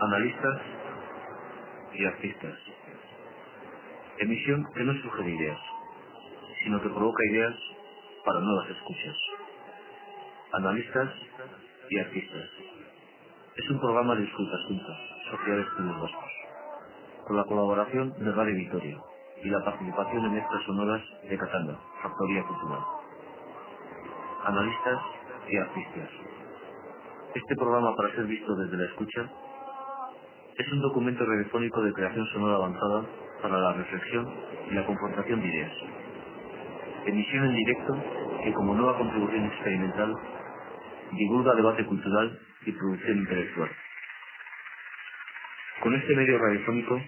analistas y artistas. Emisión que no sugiere ideas, sino que provoca ideas para nuevas escuchas. Analistas y artistas. Es un programa de escucha juntas, Sociedad de Estudios Vascos, con la colaboración de Radio Vitoria y la participación en mezclas sonoras de Catanga, Factoría Cultural. Analistas y artistas. Este programa, para ser visto desde la escucha, es un documento radiofónico de creación sonora avanzada para la reflexión y la confrontación de ideas. Emisión en directo que, como nueva contribución experimental, divulga debate cultural y producción intelectual. Con este medio radiofónico,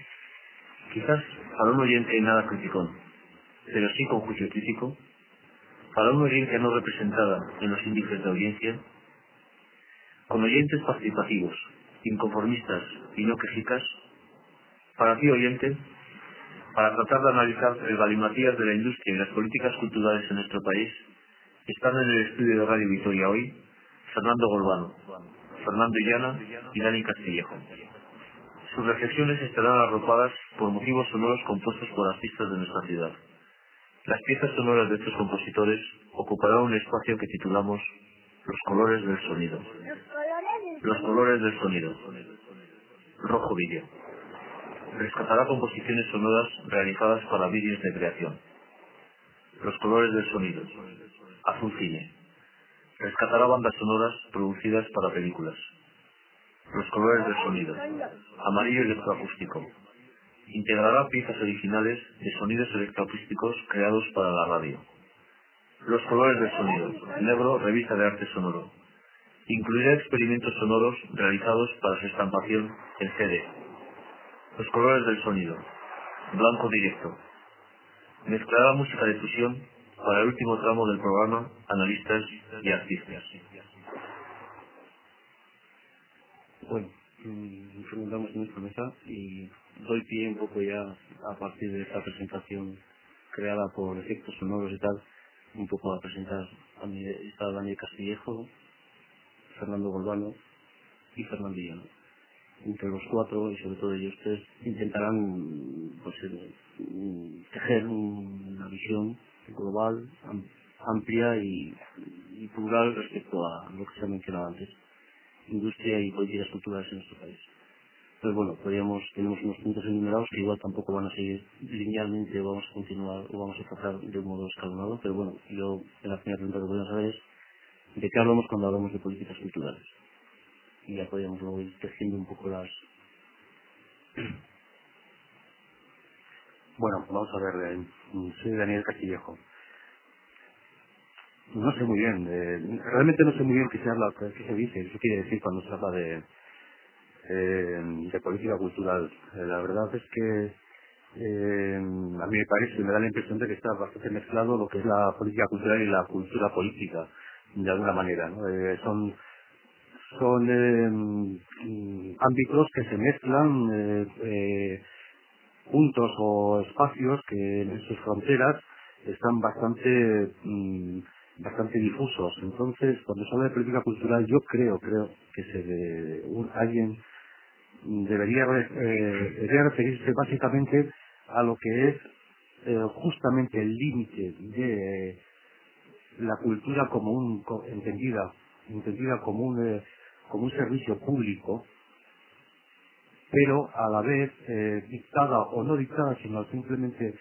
quizás para un oyente nada criticón, pero sí con juicio crítico, para una audiencia no representada en los índices de audiencia, con oyentes participativos, inconformistas y no quejicas, para ti oyente, para tratar de analizar el galimatías de la industria y las políticas culturales en nuestro país, están en el estudio de Radio Vitoria hoy Fernando Golbano, Fernando Illana y Dani Castillejo. Sus reflexiones estarán arropadas por motivos sonoros compuestos por artistas de nuestra ciudad. Las piezas sonoras de estos compositores ocuparán un espacio que titulamos Los colores del sonido. Los colores del sonido. Rojo Vídeo. Rescatará composiciones sonoras realizadas para vídeos de creación. Los colores del sonido. Azul Cine. Rescatará bandas sonoras producidas para películas. Los colores del sonido. Amarillo electroacústico. Integrará piezas originales de sonidos electroacústicos creados para la radio. Los colores del sonido. Negro, revista de arte sonoro. Incluirá experimentos sonoros realizados para su estampación en CD. Los colores del sonido. Blanco directo. Mezclará música de fusión para el último tramo del programa Analistas y Artistas. Bueno, nos preguntamos en esta mesa y doy pie un poco ya a partir de esta presentación creada por efectos sonoros y tal, un poco a presentar a mi está Daniel Castillejo, Fernando Golbano y Fernando Illana. Entre los cuatro, y sobre todo ellos tres, intentarán pues, tejer una visión global, amplia y plural respecto a lo que se ha mencionado antes, industria y políticas culturales en nuestro país. Entonces, bueno, tenemos unos puntos enumerados que igual tampoco van a seguir linealmente, vamos a continuar o vamos a tratar de un modo escalonado, pero bueno, yo en la primera pregunta que podemos saber es de qué hablamos cuando hablamos de políticas culturales. Y ya podríamos luego ir tejiendo un poco las... Bueno, vamos a ver, soy Daniel Castillejo. No sé muy bien, realmente no sé muy bien qué se habla, qué se dice, qué quiere decir cuando se habla de política cultural. La verdad es que a mí me parece, me da la impresión de que está bastante mezclado lo que es la política cultural y la cultura política, de alguna manera, ¿no? Son ámbitos que se mezclan, puntos o espacios que en sus fronteras están bastante difusos. Entonces, cuando se habla de política cultural, yo creo que alguien debería referirse básicamente a lo que es justamente el límite de la cultura entendida como un servicio público, pero a la vez dictada o no dictada, sino simplemente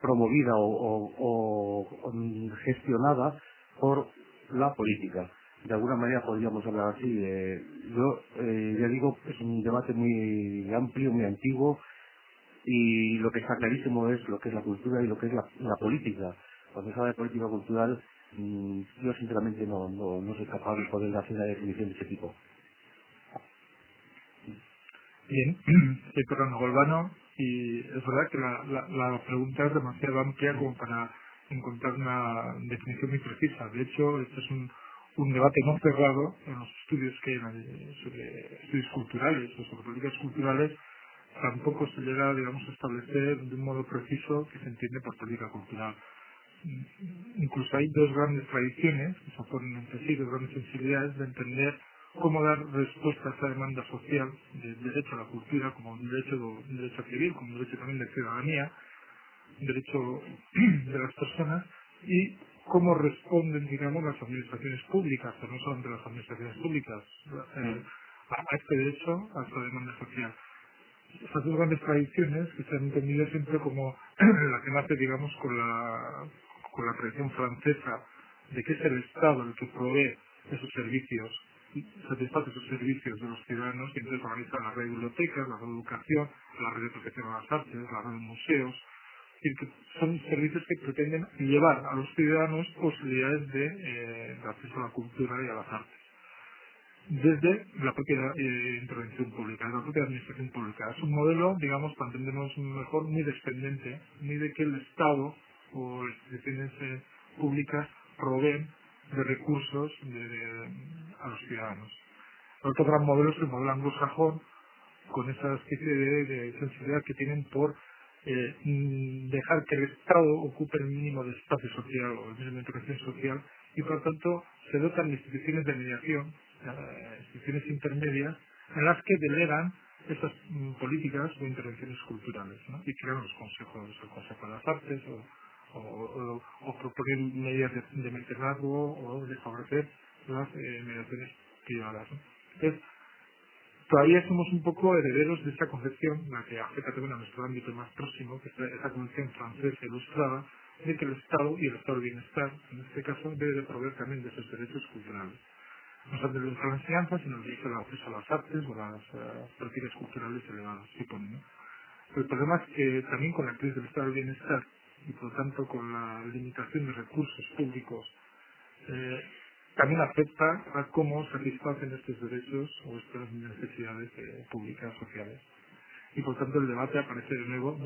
promovida o gestionada por la política. De alguna manera podríamos hablar así. Ya digo, es un debate muy amplio, muy antiguo, y lo que está clarísimo es lo que es la cultura y lo que es la política. Cuando se habla de política cultural, yo sinceramente no soy capaz de poder hacer una definición de ese tipo. Bien, soy Fernando Golbano y es verdad que la pregunta es demasiado amplia como para encontrar una definición muy precisa. De hecho, este es un debate no cerrado en los estudios que hay sobre estudios culturales o sobre políticas culturales. Tampoco se llega, digamos, a establecer de un modo preciso qué se entiende por política cultural. Incluso hay dos grandes tradiciones que se oponen entre sí, dos grandes sensibilidades de entender cómo dar respuesta a esa demanda social del derecho a la cultura como un derecho civil, como un derecho también de ciudadanía, un derecho de las personas, y cómo responden, digamos, las administraciones públicas, pero no solamente las administraciones públicas, a este derecho, a esta demanda social. Estas dos grandes tradiciones que se han entendido siempre como la que nace, digamos, con la tradición francesa de que es el Estado el que provee esos servicios, satisface esos servicios de los ciudadanos, y entonces organiza la red de bibliotecas, la red de educación, la red de protección a las artes, la red de museos, y que son servicios que pretenden llevar a los ciudadanos posibilidades de acceso a la cultura y a las artes desde la propia intervención pública, la propia administración pública. Es un modelo, digamos, para entendernos mejor, muy descendente, muy de que el Estado o instituciones públicas proveen de recursos a los ciudadanos. El otro gran modelo es el modelo anglosajón, con esa especie de sensibilidad que tienen por dejar que el Estado ocupe el mínimo de espacio social o el mínimo de intervención social, y por lo tanto se dotan de instituciones de mediación, instituciones intermedias, en las que delegan esas políticas o intervenciones culturales, ¿no? Y crean los consejos, el Consejo de las Artes, o proponen medidas de mecenazgo o de favorecer las mediaciones privadas, ¿no? Entonces, todavía somos un poco herederos de esa concepción, la que afecta también a nuestro ámbito más próximo, que es esa concepción francesa ilustrada, de que el Estado y el Estado del bienestar, en este caso, debe de proveer también de esos derechos culturales. No solamente el derecho a la enseñanza, sino el derecho al acceso a las artes o a las prácticas culturales elevadas, supone, ¿no? Pero el problema es que también con la crisis del Estado del bienestar, y por lo tanto con la limitación de recursos públicos, también afecta a cómo satisfacen estos derechos o estas necesidades públicas, sociales. Y por tanto el debate aparece de nuevo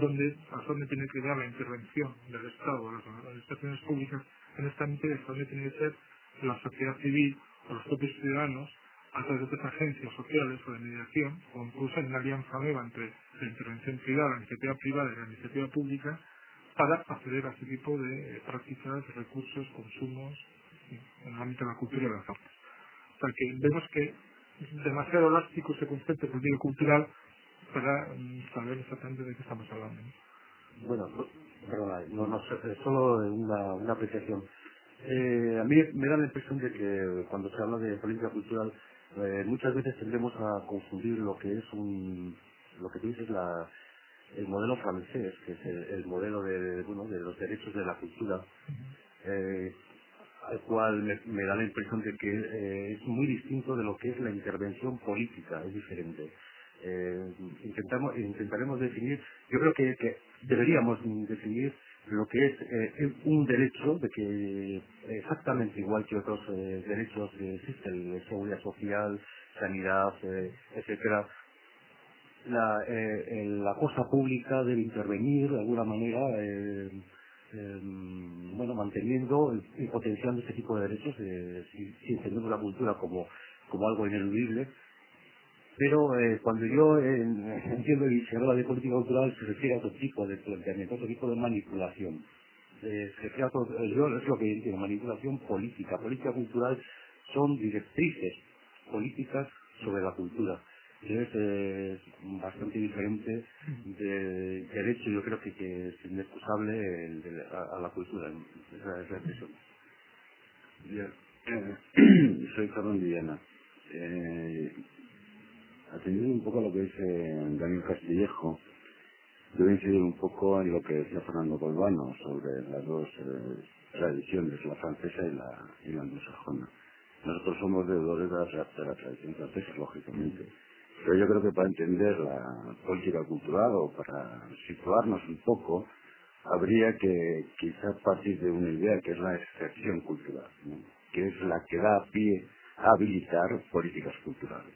hasta dónde tiene que dar la intervención del Estado, de las administraciones públicas en este ámbito, y hasta dónde tiene que ser la sociedad civil o los propios ciudadanos a través de otras agencias sociales o de mediación, o incluso en una alianza nueva entre la intervención privada, la iniciativa privada y la iniciativa pública, para acceder a este tipo de prácticas, recursos, consumos en el ámbito de la cultura y de las artes. O sea que vemos que es demasiado elástico ese concepto político cultural para saber exactamente de qué estamos hablando, ¿no? Bueno, perdona, solo una apreciación. A mí me da la impresión de que cuando se habla de política cultural muchas veces tendemos a confundir lo que es lo que tú dices, el modelo francés, que es el modelo de los derechos de la cultura, al cual me da la impresión de que es muy distinto de lo que es la intervención política, es diferente. Intentaremos definir, yo creo que deberíamos definir lo que es un derecho de que exactamente igual que otros derechos que existen, seguridad social, sanidad, etcétera, la cosa pública debe intervenir de alguna manera manteniendo y potenciando este tipo de derechos, si entendemos la cultura como algo ineludible. Pero cuando yo entiendo y se habla de política cultural, se refiere a otro tipo de planteamiento, otro tipo de manipulación. Se refiere a yo es lo que entiendo, manipulación política. Política cultural son directrices políticas sobre la cultura. Entonces es bastante diferente del derecho, yo creo que es inexcusable a la cultura. Esa es la expresión. Soy Carlos Villana. Atendiendo un poco a lo que dice Daniel Castillejo, yo voy a incidir un poco en lo que decía Fernando Golbano sobre las dos tradiciones, la francesa y la anglosajona. Nosotros somos deudores de la tradición francesa, lógicamente. Pero yo creo que para entender la política cultural o para situarnos un poco, habría que quizás partir de una idea que es la excepción cultural, ¿no? Que es la que da pie a habilitar políticas culturales.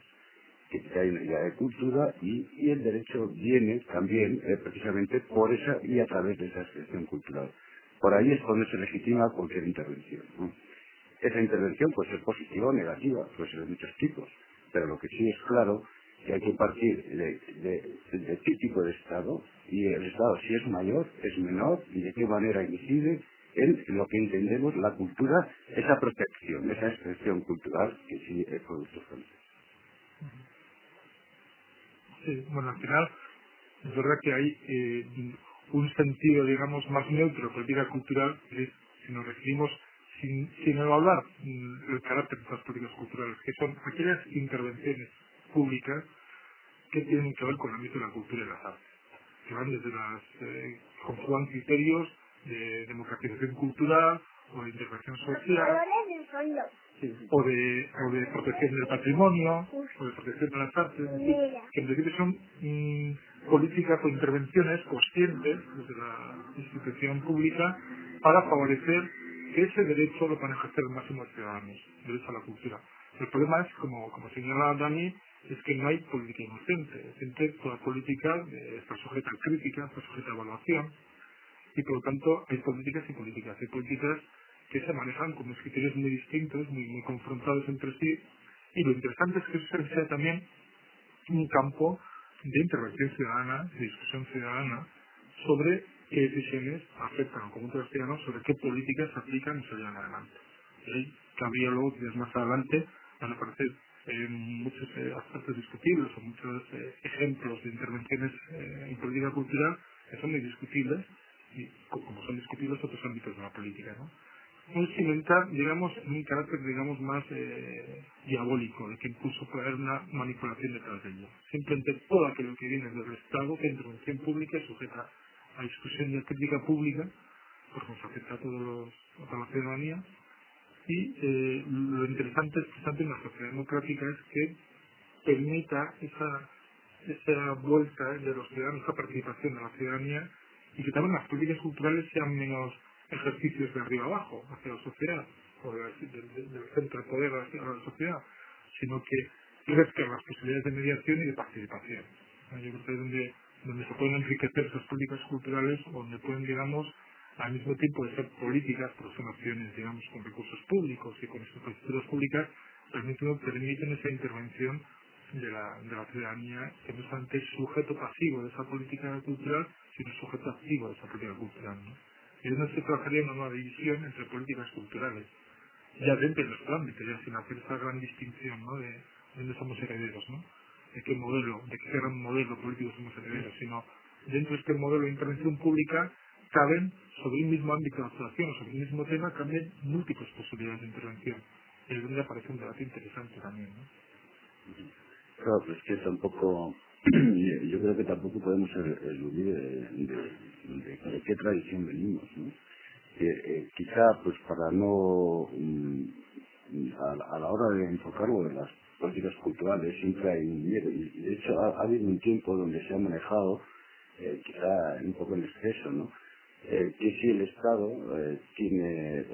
Que hay una idea de cultura y el derecho viene también precisamente por esa y a través de esa excepción cultural. Por ahí es donde se legitima cualquier intervención, ¿no? Esa intervención puede ser positiva o negativa, puede ser de muchos tipos, pero lo que sí es claro que hay que partir de qué tipo de Estado, y el Estado si es mayor, es menor, y de qué manera incide en lo que entendemos la cultura, esa protección, esa expresión cultural que sí es producto francés. Sí, bueno, al final es verdad que hay un sentido, digamos, más neutro, política cultural, que es, si nos referimos, sin evaluar el carácter de estas políticas culturales, que son aquellas intervenciones públicas que tienen que ver con el ámbito de la cultura y las artes, que van desde conjugan criterios de democratización cultural o de intervención social o de protección del patrimonio o de protección de las artes, que en principio son políticas o intervenciones conscientes desde la institución pública para favorecer que ese derecho lo van a ejercer el máximo de ciudadanos, derecho a la cultura. El problema es, como señala Dani, es que no hay política inocente. Siempre toda política está sujeta a crítica, está sujeta a evaluación, y por lo tanto hay políticas y políticas. Hay políticas que se manejan con unos criterios muy distintos, muy confrontados entre sí, y lo interesante es que eso sea también un campo de intervención ciudadana, de discusión ciudadana, sobre qué decisiones afectan al conjunto de los ciudadanos, sobre qué políticas se aplican y se llevan adelante. Y ahí cabría luego, quizás más adelante, van a aparecer muchos aspectos discutibles o muchos ejemplos de intervenciones en política cultural que son muy discutibles, y como son discutibles otros ámbitos de la política, ¿no? Un cimentar, digamos, en un carácter, digamos, más diabólico, de que incluso puede haber una manipulación detrás de ello. Simplemente todo aquello que viene del Estado, que intervención pública, es sujeta a discusión y a crítica pública, porque nos afecta a toda la ciudadanía. Y lo interesante, precisamente en la sociedad democrática, es que permita esa vuelta de los ciudadanos, esa participación de la ciudadanía, y que también las políticas culturales sean menos ejercicios de arriba abajo, hacia la sociedad, o del centro de poder hacia la sociedad, sino que crezcan las posibilidades de mediación y de participación. Yo creo que es donde se pueden enriquecer esas políticas culturales, donde pueden, digamos, al mismo tiempo de ser políticas, pero son acciones, digamos, con recursos públicos y con infraestructuras públicas, permiten esa intervención de la ciudadanía, que no solamente es sujeto pasivo de esa política cultural, sino sujeto activo de esa política cultural, ¿no? Y es donde se trabajaría una nueva división entre políticas culturales, ya dentro de nuestro ámbito, ya sin hacer esa gran distinción, ¿no?, de dónde somos herederos, ¿no?, de qué gran modelo político somos herederos, sino dentro de este modelo de intervención pública caben, sobre un mismo ámbito de actuación o sobre un mismo tema, caben múltiples posibilidades de intervención. Y es donde aparece un debate interesante también, ¿no? Claro, pues que tampoco, yo creo que tampoco podemos eludir de qué tradición venimos, ¿no? Quizá, pues para no, a la hora de enfocarlo de las políticas culturales, siempre hay un miedo, y de hecho ha habido un tiempo donde se ha manejado, quizá un poco en exceso, ¿no?, que si el Estado tiene,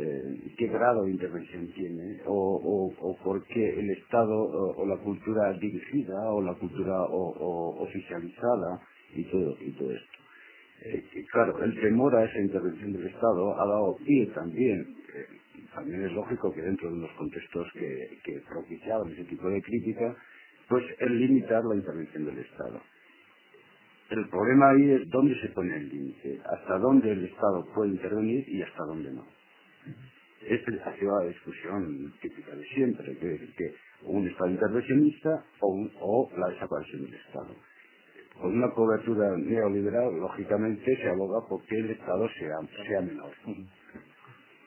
qué grado de intervención tiene, o por qué el Estado o la cultura dirigida o la cultura oficializada y todo esto. Claro, el temor a esa intervención del Estado ha dado pie también, también es lógico que dentro de los contextos que propiciaban ese tipo de crítica, pues el limitar la intervención del Estado. El problema ahí es dónde se pone el límite, hasta dónde el Estado puede intervenir y hasta dónde no. Esta ha sido la discusión típica de siempre, que un Estado intervencionista o la desaparición del Estado. Con una cobertura neoliberal, lógicamente, se aboga por que el Estado sea menor.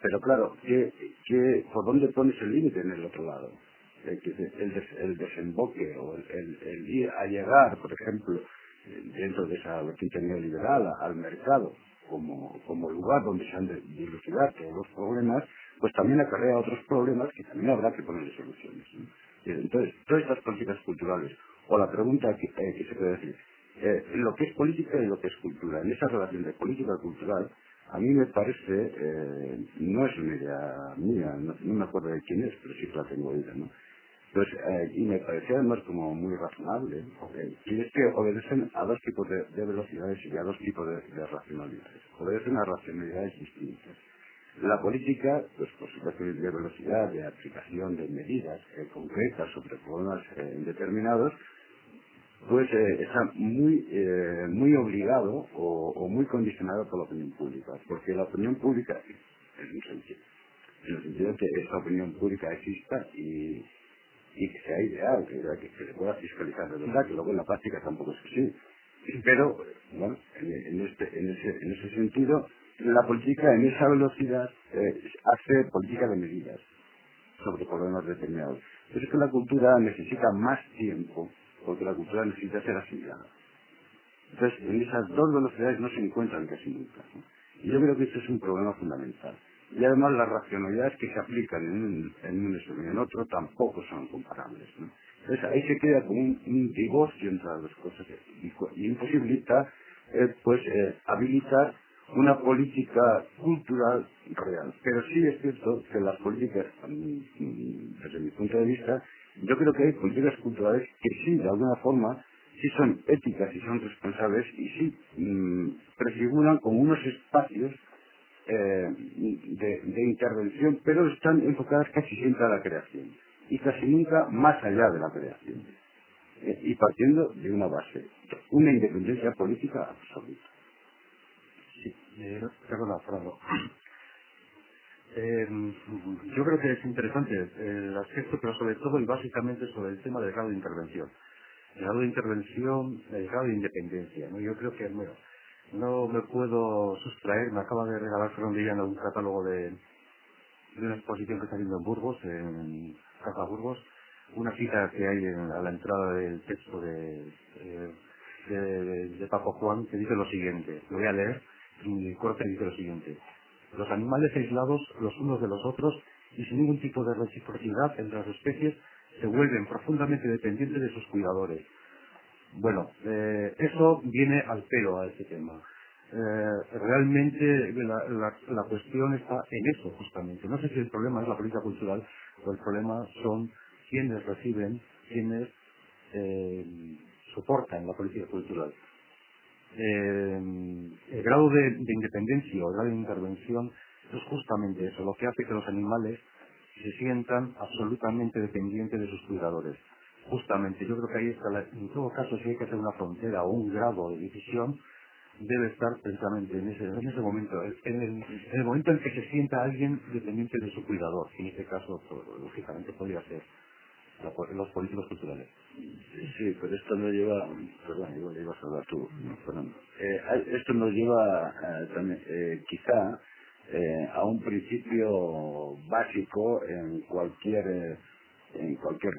Pero claro, ¿por dónde pones el límite en el otro lado? El desemboque o el ir a llegar, por ejemplo, dentro de esa vertiente neoliberal al mercado como lugar donde se han de dilucidar todos los problemas, pues también acarrea otros problemas que también habrá que ponerle soluciones, ¿no? Entonces, todas estas políticas culturales, o la pregunta que se puede decir, lo que es política y lo que es cultura, en esa relación de política y cultural, a mí me parece, no es una idea mía, no me acuerdo de quién es, pero sí que la tengo oída, ¿no? Pues, y me parecía además como muy razonable, y es que obedecen a dos tipos de velocidades y a dos tipos de racionalidades. Obedecen a racionalidades distintas. La política, pues por supuesto, de velocidad, de aplicación de medidas concretas sobre problemas determinados, pues está muy obligado o muy condicionado por la opinión pública, porque la opinión pública, en el sentido que esta opinión pública exista y y que sea ideal, que se pueda fiscalizar de verdad, que luego en la práctica tampoco es así. Pero, bueno, en ese sentido, la política en esa velocidad hace política de medidas sobre problemas determinados. Pero es que la cultura necesita más tiempo, porque la cultura necesita ser asimilada. Entonces, en esas dos velocidades no se encuentran casi nunca, ¿no? Y yo creo que este es un problema fundamental. Y además las racionalidades que se aplican en un extremo y en otro tampoco son comparables, ¿no? Entonces ahí se queda como un divorcio entre las dos cosas y imposibilita habilitar una política cultural real. Pero sí es cierto que las políticas, desde mi punto de vista, yo creo que hay políticas culturales que sí, de alguna forma, sí son éticas y son responsables y sí prefiguran como unos espacios de intervención, pero están enfocadas casi siempre a la creación y casi nunca más allá de la creación, y partiendo de una base, una independencia política absoluta. Sí, perdona, Fernando. Yo creo que es interesante el aspecto, pero sobre todo y básicamente sobre el tema del grado de intervención. El grado de intervención, el grado de independencia, ¿no? Yo creo que, bueno, no me puedo sustraer, me acaba de regalar Fernando Villano un catálogo de una exposición que está haciendo en Burgos, en Casa Burgos, una cita que hay a la entrada del texto de Paco Juan, que dice lo siguiente, lo voy a leer, y corta y dice lo siguiente: los animales aislados los unos de los otros y sin ningún tipo de reciprocidad entre las especies se vuelven profundamente dependientes de sus cuidadores. Bueno, eso viene al pelo a este tema. Realmente la cuestión está en eso justamente. No sé si el problema es la política cultural o el problema son quienes reciben, quienes soportan la política cultural. El grado de independencia o el grado de intervención es justamente eso, lo que hace que los animales se sientan absolutamente dependientes de sus cuidadores. Justamente, yo creo que ahí está, en todo caso, si hay que hacer una frontera o un grado de decisión, debe estar precisamente en ese momento, en el momento en que se sienta alguien dependiente de su cuidador, que en este caso, pues, lógicamente, podría ser los políticos culturales. Sí, pero esto nos lleva, perdón, igual ibas a hablar tú, Fernando. Esto nos lleva también, quizá, a un principio básico en cualquier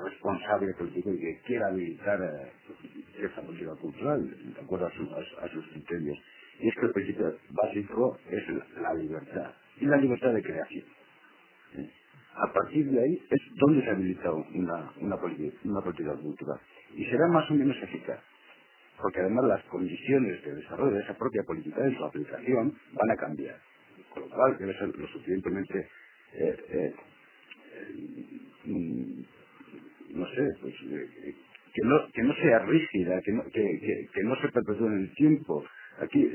responsable político que quiera habilitar esa política cultural, de acuerdo a sus criterios. Y es que el principio básico es la libertad, y la libertad de creación. A partir de ahí es donde se habilita una política cultural. Y será más o menos eficaz, porque además las condiciones de desarrollo de esa propia política y su aplicación van a cambiar. Con lo cual debe ser lo suficientemente no sé, pues que no sea rígida, que no se perpetúe en el tiempo. Aquí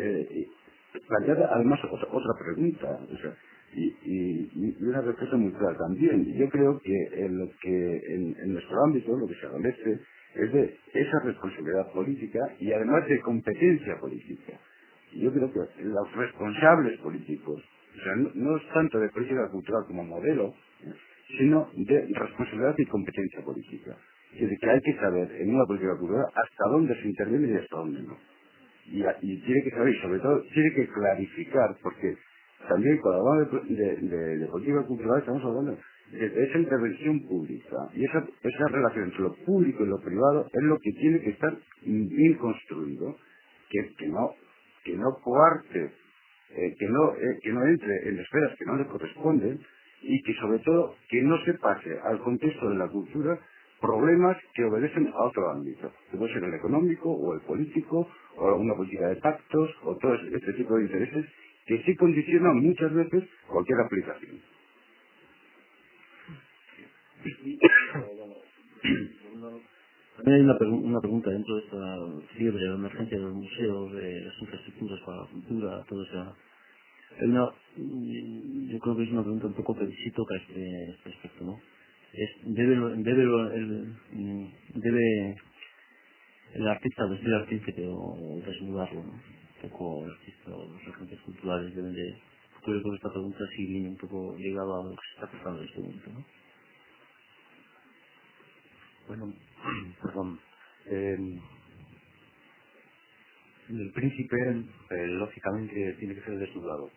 planteada además otra pregunta, o sea, y una respuesta muy clara también. Yo creo que en nuestro ámbito lo que se adolece es de esa responsabilidad política y además de competencia política. Yo creo que los responsables políticos, o sea, no es tanto de política cultural como modelo, sino de responsabilidad y competencia política. Es decir, que hay que saber en una política cultural hasta dónde se interviene y hasta dónde no. Y tiene que saber, y sobre todo, tiene que clarificar, porque también cuando hablamos de política cultural estamos hablando de esa intervención pública. Y esa relación entre lo público y lo privado es lo que tiene que estar bien construido, que no coarte, que no entre en esferas que no le corresponden, y que sobre todo que no se pase al contexto de la cultura problemas que obedecen a otro ámbito, que puede ser el económico o el político o una política de pactos o todo este tipo de intereses que sí condicionan muchas veces cualquier aplicación. También hay una pregunta dentro de esta fiebre de emergencia de los museos, de las infraestructuras para la cultura, todo eso. Yo creo que es una pregunta un poco que sí toca este aspecto, ¿no? ¿Debe el artista vestir al príncipe o desnudarlo, ¿no? Un poco el artista o los agentes culturales deben de... Creo que esta pregunta sí viene un poco ligada a lo que se está pasando en este momento, ¿no? Bueno, perdón. El príncipe, lógicamente, tiene que ser desnudado.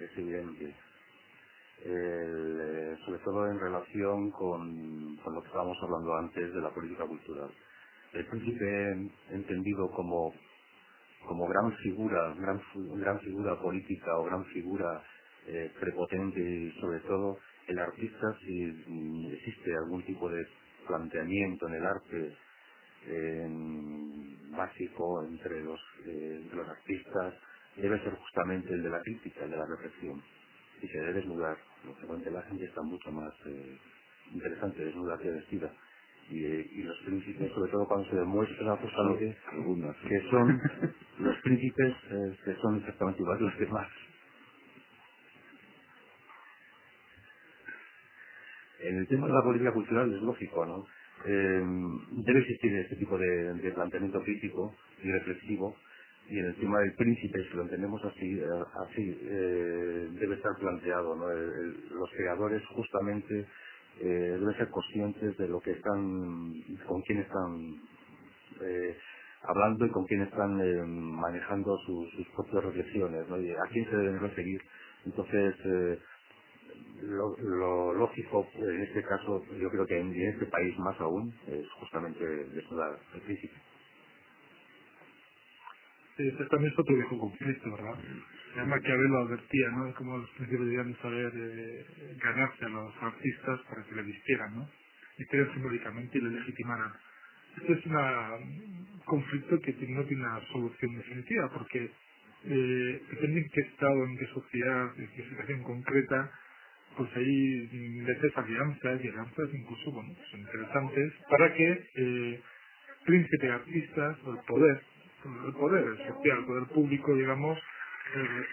Es evidente. Sobre todo en relación con lo que estábamos hablando antes de la política cultural. El príncipe, entendido como gran figura, gran figura política o gran figura prepotente, y sobre todo el artista, si existe algún tipo de planteamiento en el arte básico entre los artistas, debe ser justamente el de la crítica, el de la reflexión, y se debe desnudar. Lógicamente la gente está mucho más interesante desnuda que vestida, y los príncipes, sobre todo cuando se demuestra justamente que son los príncipes que son exactamente igual que los demás. En el tema de la política cultural es lógico, ¿no? Debe existir este tipo de planteamiento crítico y reflexivo, y en el tema del príncipe, si lo entendemos así, debe estar planteado, ¿no? Los creadores justamente deben ser conscientes de lo que están, con quién están hablando y con quién están manejando sus propias reflexiones, ¿no? Y a quién se deben referir. Entonces, lo lógico en este caso, yo creo que en este país más aún, es justamente desnudar al príncipe. Ese también es otro viejo conflicto, ¿verdad? Ya Maquiavelo advertía, ¿no?, de cómo los príncipes debían saber ganarse a los artistas para que le vistieran, ¿no?, vistieran simbólicamente y le legitimaran. Este es un conflicto que no tiene una solución definitiva, porque depende en qué estado, en qué sociedad, en qué situación concreta, pues hay veces alianzas y alianzas incluso, bueno, pues interesantes para que príncipe, artistas o el poder social, el poder público, digamos,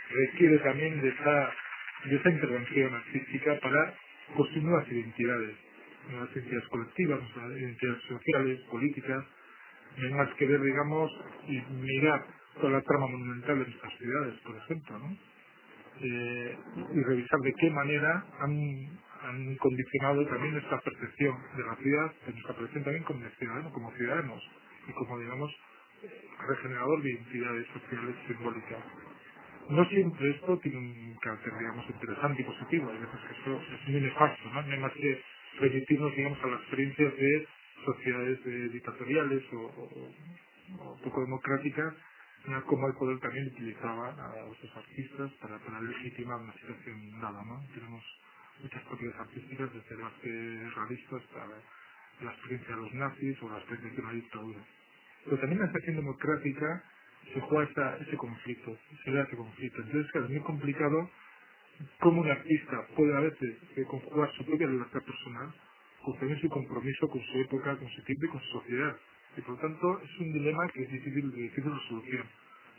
requiere también de esa intervención artística para construir nuevas identidades colectivas, nuevas identidades sociales, políticas. No hay más que ver, digamos, y mirar toda la trama monumental de nuestras ciudades, por ejemplo, ¿no? Y revisar de qué manera han condicionado también nuestra percepción de la ciudad, de nuestra percepción también como ciudadanos y como, digamos, regenerador de identidades sociales simbólicas. No siempre esto tiene un carácter, digamos, interesante y positivo. Hay veces que esto es muy nefasto, ¿no? No hay más que remitirnos, digamos, a las experiencias de sociedades dictatoriales o poco democráticas, ¿no?, como el poder también utilizaba a esos artistas para legitimar una situación dada, ¿no? Tenemos muchas propiedades artísticas, desde las realistas hasta la experiencia de los nazis o la experiencia de una dictadura. Pero también en la situación democrática se juega ese conflicto, se da ese conflicto. Entonces, claro, es muy complicado cómo un artista puede a veces conjugar su propia libertad personal con también su compromiso con su época, con su tiempo y con su sociedad. Y por lo tanto es un dilema que es difícil resolución.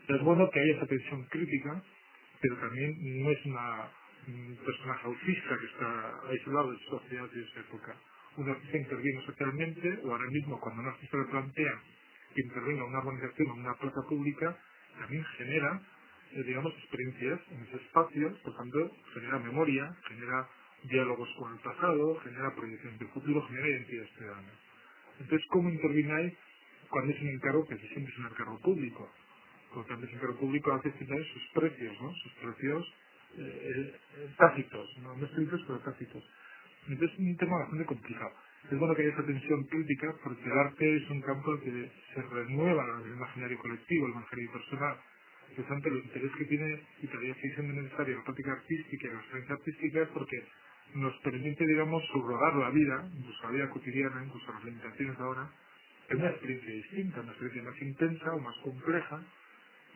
O sea, es bueno que haya esa tensión crítica, pero también no es un personaje autista que está aislado de su sociedad y de su época. Un artista interviene socialmente, o ahora mismo cuando un artista le plantea que intervenga una organización o una plaza pública, también genera, digamos, experiencias en ese espacio, por tanto, genera memoria, genera diálogos con el pasado, genera proyecciones del futuro, genera identidades ciudadanas. Entonces, ¿cómo intervináis cuando es un encargo que siempre es un encargo público? Por lo tanto, ese encargo público hace tener sus precios, ¿no? Sus precios tácitos, no escritos, pero tácitos. Entonces, es un tema bastante complicado. Es bueno que haya esa tensión crítica, porque el arte es un campo en que se renueva el imaginario colectivo, el imaginario personal. Por lo tanto, el interés que tiene y todavía sigue siendo necesario la práctica artística y la experiencia artística es porque nos permite, digamos, subrogar la vida, incluso la vida cotidiana, incluso las limitaciones de ahora, en una experiencia distinta, una experiencia más intensa o más compleja,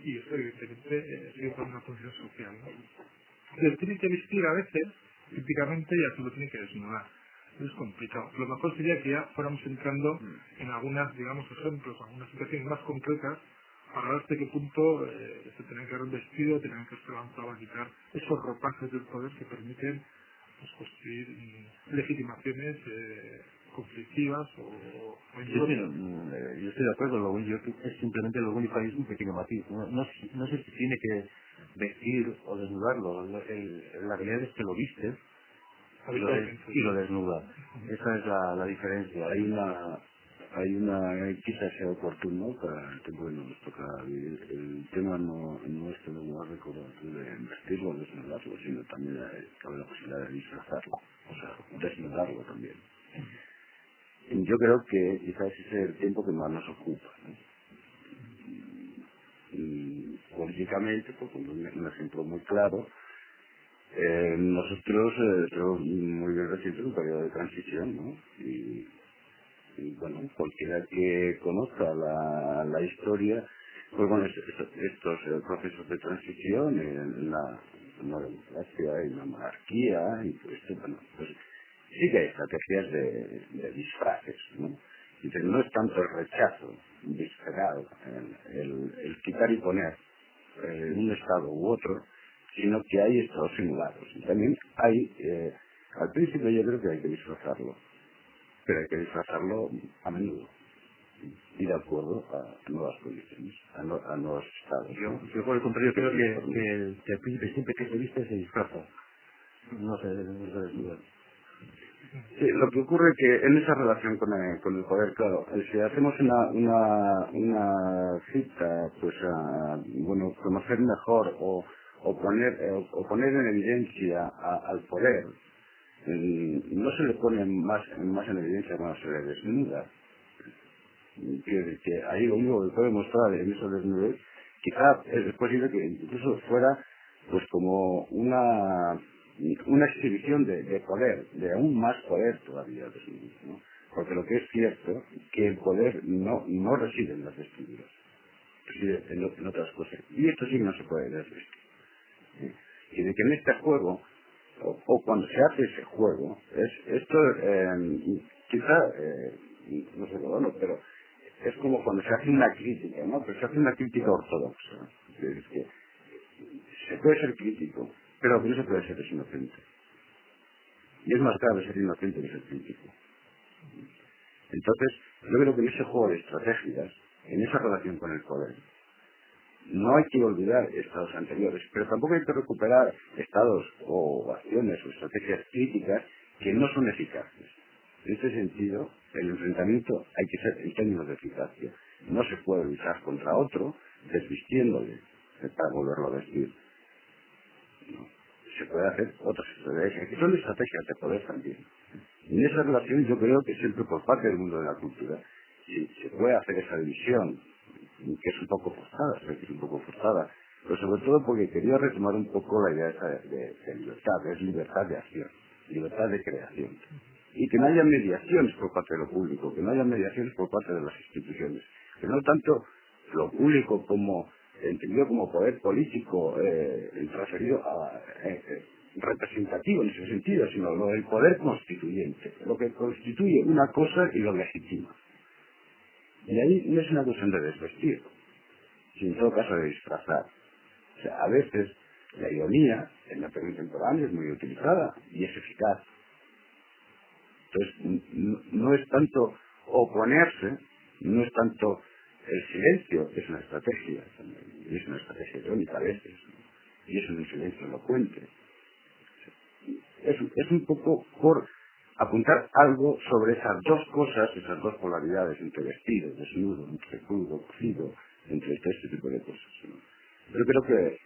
y esto evidentemente sigue con una función social, ¿no? El tiene que vestir a veces, típicamente, y así lo tiene que desnudar. Es complicado. Lo mejor sería que ya fuéramos entrando en algunas, digamos, ejemplos, algunas situaciones más concretas para ver hasta qué punto se tienen que haber vestido, tienen que ser lanzado a quitar esos ropajes del poder que permiten, pues, construir legitimaciones conflictivas o yo estoy de acuerdo, yo es simplemente lo único ahí es un pequeño matiz. No sé si tiene que vestir o desnudarlo. La realidad es que lo vistes y lo desnuda. Esa es la diferencia. Hay una quizás sea oportuno para el tiempo que nos toca vivir. El tema no es que lo más recordatorio de vestirlo o desnudarlo, sino también cabe la posibilidad de disfrazarlo, o sea, desnudarlo también. Yo creo que quizás ese es el tiempo que más nos ocupa, ¿no? Y políticamente, por un ejemplo muy claro, nosotros estamos muy bien recientes en un periodo de transición, ¿no? Y bueno, cualquiera que conozca la historia, pues bueno, estos procesos de transición en la democracia, en la monarquía, y pues, bueno, pues sí que hay estrategias de disfraces, ¿no? Entonces no es tanto el rechazo visceral, el quitar y poner un estado u otro, sino que hay estados simulados. Y también hay, al principio yo creo que hay que disfrazarlo, pero hay que disfrazarlo a menudo y de acuerdo a nuevas condiciones, a nuevos estados. Yo por el contrario creo que el príncipe siempre que se viste se disfraza. No se desnuda. Sí, lo que ocurre que en esa relación con el poder, claro, si hacemos una cita, pues bueno, conocer mejor o poner en evidencia al poder, no se le pone más en evidencia cuando se le desnuda. Quiero decir que ahí lo único que puede mostrar en esos desnudos, quizá es posible que incluso fuera pues como una exhibición de poder, de aún más poder todavía, ¿no? Porque lo que es cierto que el poder no reside en las vestiduras, reside en otras cosas. Y esto sí no se puede desvestir. ¿Sí? Y de que en este juego, o cuando se hace ese juego, quizá, no sé cómo, no, pero es como cuando se hace una crítica, ¿no? Pero se hace una crítica ortodoxa. Es que se puede ser crítico, pero lo que no se puede ser es inocente. Y es más grave ser inocente que ser crítico. Entonces, yo creo que en ese juego de estrategias, en esa relación con el poder, no hay que olvidar estados anteriores, pero tampoco hay que recuperar estados o acciones o estrategias críticas que no son eficaces. En este sentido, el enfrentamiento hay que ser en términos de eficacia. No se puede luchar contra otro desvistiéndole para volverlo a vestir. No. Se puede hacer otras estrategias, que son estrategias de poder también. En esa relación yo creo que siempre por parte del mundo de la cultura se puede hacer esa división, que es un poco forzada, sé que es un poco forzada, pero sobre todo porque quería retomar un poco la idea esa de libertad, es libertad de acción, libertad de creación. Y que no haya mediaciones por parte de lo público, que no haya mediaciones por parte de las instituciones, que no tanto lo público como entendido como poder político transferido a representativo en ese sentido, sino lo del poder constituyente, lo que constituye una cosa y lo legitima. Y ahí no es una cuestión de desvestir, sino en todo caso de disfrazar. O sea, a veces la ironía en la periodo contemporánea es muy utilizada y es eficaz. Entonces, no es tanto oponerse, no es tanto el silencio, es una estrategia también, y es una estrategia irónica a veces, ¿no? Y es un silencio elocuente. Es un poco por apuntar algo sobre esas dos cosas, esas dos polaridades, entre vestido, desnudo, entre crudo, cocido, entre este tipo de cosas, ¿no? Yo creo que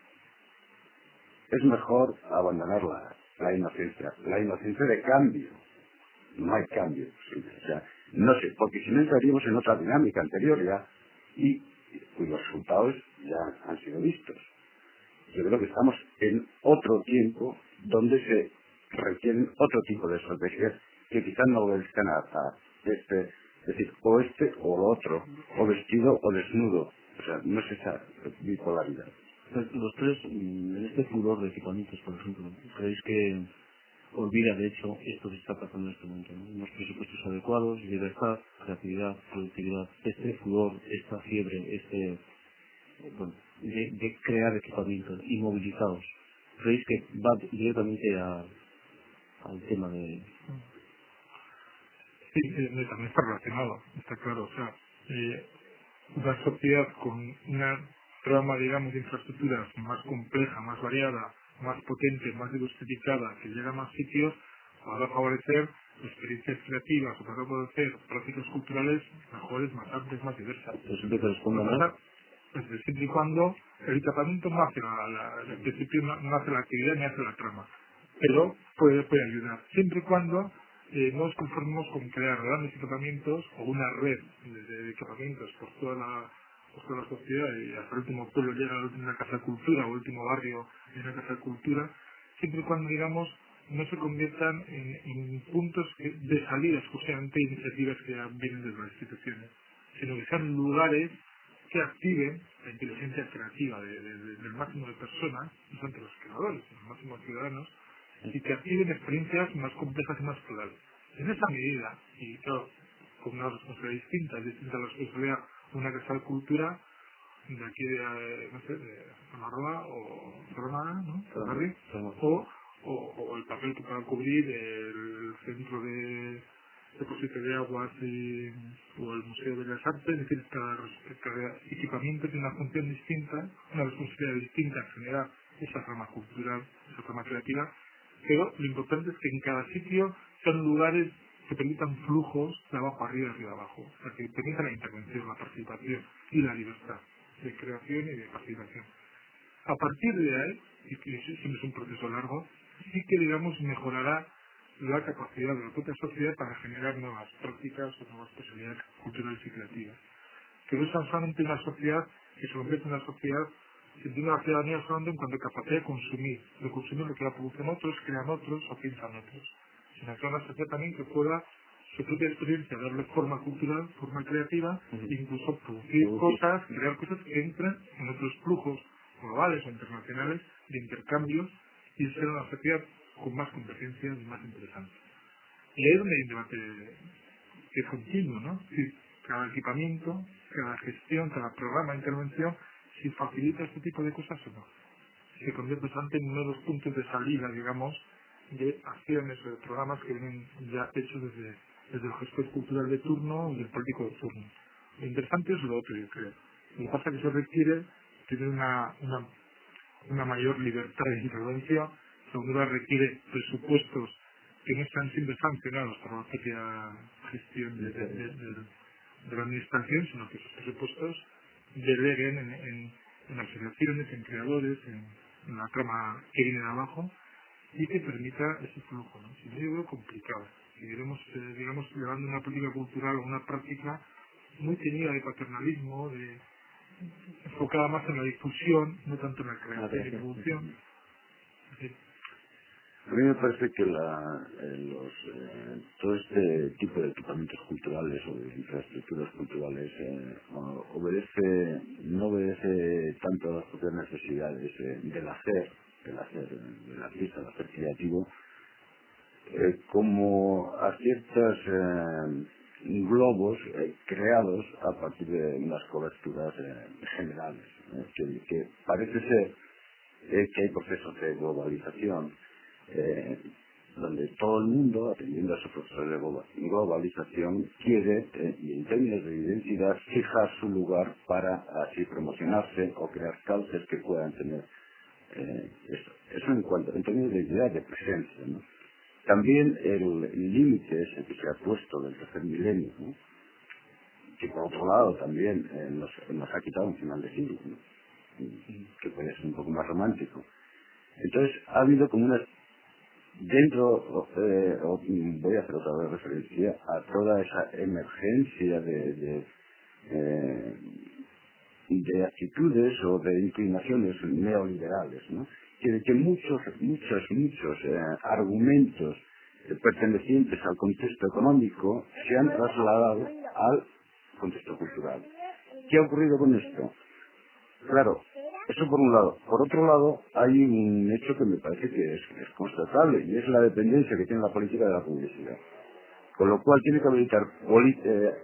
es mejor abandonar la inocencia de cambio. No hay cambio posible. O sea, no sé, porque si no entraríamos en otra dinámica anterior ya, y cuyos resultados ya han sido vistos. Yo creo que estamos en otro tiempo donde se requieren otro tipo de estrategias que quizás no obedezcan a es decir, o este o lo otro, o vestido o desnudo. O sea, no es esa bipolaridad. Los tres, en este furor de equipamientos, por ejemplo, ¿creéis que olvida, de hecho, esto que está pasando en este momento, ¿no? Unos presupuestos adecuados, libertad, creatividad, productividad, este furor, esta fiebre, bueno, de crear equipamientos inmovilizados? ¿Creéis que va directamente al tema de...? Sí, también está relacionado, está claro. O sea, una sociedad con una trama, digamos, de infraestructuras más compleja, más variada, más potente, más diversificada, que llega a más sitios, para favorecer experiencias creativas o para favorecer prácticas culturales mejores, más amplias, más diversas. Pues siempre que responda más. Siempre y cuando el equipamiento no hace en principio no hace la actividad ni hace la trama, pero puede ayudar, siempre y cuando no nos conformemos con crear grandes equipamientos o una red de equipamientos por toda la sociedad, y hasta el último pueblo llega a la última casa de cultura o el último barrio en una casa de cultura, siempre y cuando, digamos, no se conviertan en puntos de salida exclusivamente de iniciativas que ya vienen desde las instituciones, sino que sean lugares que activen la inteligencia creativa del máximo de personas, no solamente los creadores, sino el máximo de ciudadanos, y que activen experiencias más complejas y más plurales. En esa medida, y claro, con una responsabilidad distinta a la responsabilidad de una casa de cultura de aquí de Amarroa o Granada, ¿no? O el papel que pueda cubrir el centro de depósito de aguas o el Museo de las Artes. Es decir, cada equipamiento tiene una función distinta, una responsabilidad distinta en general, esa rama cultural, esa rama creativa, pero lo importante es que en cada sitio son lugares que permitan flujos de abajo arriba y arriba abajo, o sea, que permitan la intervención, la participación y la libertad de creación y de participación. A partir de ahí, y que siempre es un proceso largo, sí que, digamos, mejorará la capacidad de la propia sociedad para generar nuevas prácticas o nuevas posibilidades culturales y creativas. Que no es solamente una sociedad que se convierte en una sociedad, sintiendo la ciudadanía solamente en cuanto a capacidad de consumir lo que la producen otros, crean otros o piensan otros, sino que una sociedad también que pueda su propia experiencia darle forma cultural, forma creativa, e incluso producir cosas, crear cosas que entran en otros flujos globales o internacionales de intercambios y ser una sociedad con más competencias y más interesante. Y ahí es donde hay un debate que es continuo, ¿no? Si cada equipamiento, cada gestión, cada programa de intervención, si facilita este tipo de cosas o no. Si se convierte bastante en uno de los puntos de salida, digamos, de acciones o de programas que vienen ya hechos desde el gestor cultural de turno y el político de turno. Lo interesante es lo otro, yo creo. Lo que pasa es que se requiere tener una mayor libertad de intervención. Segundo, requiere presupuestos que no están siempre sancionados por la propia gestión de la administración, sino que esos presupuestos deleguen en asociaciones, en creadores, en la trama que viene de abajo, y que permita ese flujo, ¿no? Si no, yo veo complicado. Si queremos, digamos, llevando una política cultural o una práctica muy teñida de paternalismo, enfocada más en la difusión, no tanto en la creación y distribución. A mí me parece que todo este tipo de equipamientos culturales o de infraestructuras culturales no obedece tanto a las propias necesidades del artista, del hacer creativo, como a ciertos globos creados a partir de unas coberturas generales, que parece ser que hay procesos de globalización donde todo el mundo, atendiendo a su proceso de globalización, quiere, y en términos de identidad, fijar su lugar para así promocionarse o crear causas que puedan tener eso en términos de identidad, de presencia, ¿no? También el límite ese que se ha puesto del tercer milenio, ¿no? Que por otro lado también nos ha quitado un final de siglo, ¿no? Que puede ser un poco más romántico. Entonces ha habido como una voy a hacer otra vez referencia a toda esa emergencia de actitudes o de inclinaciones neoliberales, ¿no? Que muchos argumentos pertenecientes al contexto económico se han trasladado al contexto cultural. ¿Qué ha ocurrido con esto? Claro, eso por un lado. Por otro lado, hay un hecho que me parece que es constatable, y es la dependencia que tiene la política de la publicidad. Con lo cual tiene que habilitar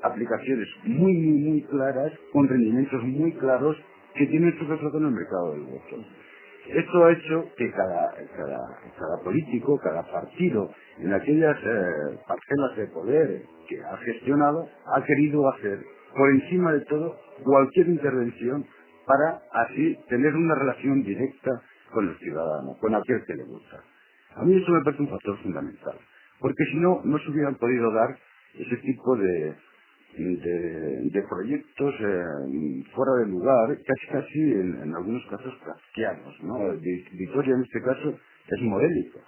aplicaciones muy claras, con rendimientos muy claros, que tienen su reflejo en el mercado del voto. Esto ha hecho que cada político, cada partido, en aquellas parcelas de poder que ha gestionado, ha querido hacer por encima de todo cualquier intervención para así tener una relación directa con el ciudadano, con aquel que le gusta. A mí eso me parece un factor fundamental, porque si no, no se hubieran podido dar ese tipo de proyectos fuera de lugar, casi en algunos casos kafkianos, ¿no? Vitoria en este caso es modélica,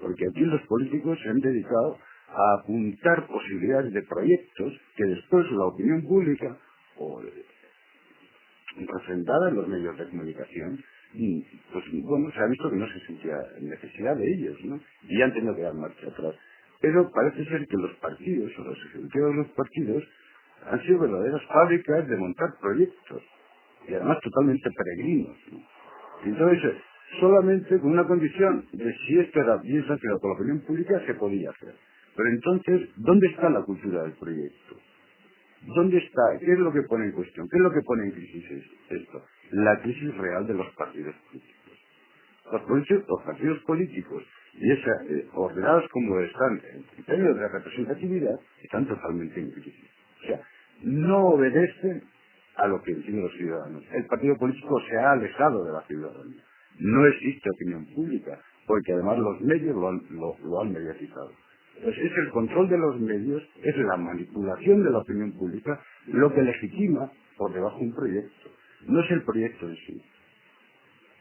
porque aquí los políticos se han dedicado a apuntar posibilidades de proyectos que después la opinión pública o representada en los medios de comunicación, pues bueno, se ha visto que no se sentía necesidad de ellos, ¿no? Y han tenido que dar marcha atrás. Pero parece ser que los partidos, o los ejecutivos de los partidos, han sido verdaderas fábricas de montar proyectos, y además totalmente peregrinos, ¿no? Y entonces, solamente con una condición de si esto era bien sancionado por la opinión pública, se podía hacer. Pero entonces, ¿dónde está la cultura del proyecto? ¿Dónde está? ¿Qué es lo que pone en cuestión? ¿Qué es lo que pone en crisis esto? La crisis real de los partidos políticos. Los partidos políticos, y ordenados como están en términos de representatividad, están totalmente en crisis. O sea, no obedecen a lo que deciden los ciudadanos. El partido político se ha alejado de la ciudadanía. No existe opinión pública, porque además los medios lo han mediatizado. Entonces es el control de los medios, es la manipulación de la opinión pública lo que legitima por debajo un proyecto. No es el proyecto en sí.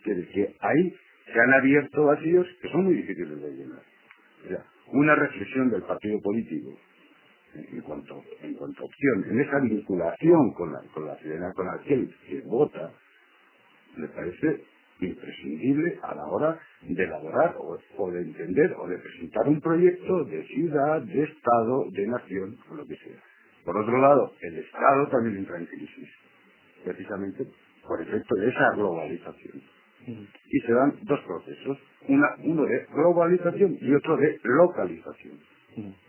Que ahí se han abierto vacíos que son muy difíciles de llenar. O sea, una reflexión del partido político en cuanto a opción, en esa vinculación con la ciudadanía, con aquel que vota, me parece imprescindible a la hora de elaborar o de entender o de presentar un proyecto de ciudad, de Estado, de nación, o lo que sea. Por otro lado, el Estado también entra en crisis, precisamente por efecto de esa globalización. Y se dan dos procesos, uno de globalización y otro de localización.